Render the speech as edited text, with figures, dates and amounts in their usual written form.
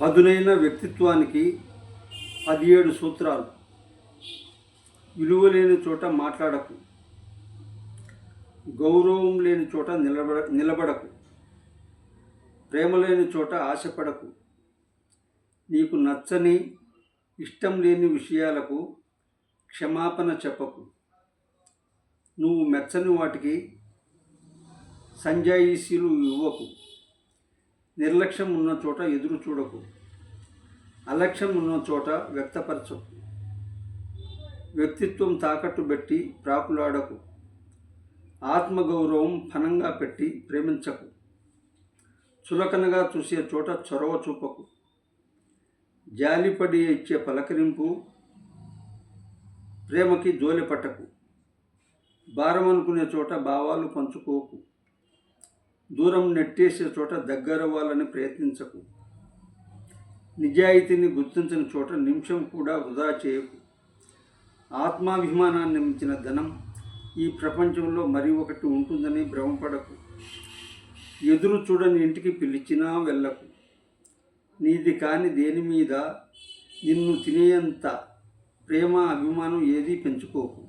పదునైన వ్యక్తిత్వానికి 17 సూత్రాలు. విలువ లేని చోట మాట్లాడకు, గౌరవం లేని చోట నిలబడకు, ప్రేమ లేని చోట ఆశపడకు, నీకు నచ్చని ఇష్టం లేని విషయాలకు క్షమాపణ చెప్పకు, నువ్వు మెచ్చని వాటికి సంజాయిషీలు ఇవ్వకు, నిర్లక్ష్యం ఉన్న చోట ఎదురు చూడకు, అలక్ష్యం ఉన్న చోట వ్యక్తపరచకు, వ్యక్తిత్వం తాకట్టు పెట్టి ప్రాకులాడకు, ఆత్మగౌరవం ఫనంగా పెట్టి ప్రేమించకు, చులకనగా చూసే చోట చొరవ చూపకు, జాలిపడి ఇచ్చే పలకరింపు ప్రేమకి జోలి పట్టకు, భారం అనుకునే చోట భావాలు పంచుకోకు, దూరం నెట్టేసే చోట దగ్గరవ్వాలని ప్రయత్నించకు, నిజాయితీని గుర్తించని చోట నిమిషం కూడా వృధా చేయకు. ఆత్మాభిమానాన్ని మించిన ధనం ఈ ప్రపంచంలో మరి ఒకటి ఉంటుందని భ్రమపడకు. ఎదురు చూడని ఇంటికి పిలిచినా వెళ్ళకు. నీది కాని దేని మీద నిన్ను తినేంత ప్రేమ అభిమానం ఏదీ పెంచుకోకు.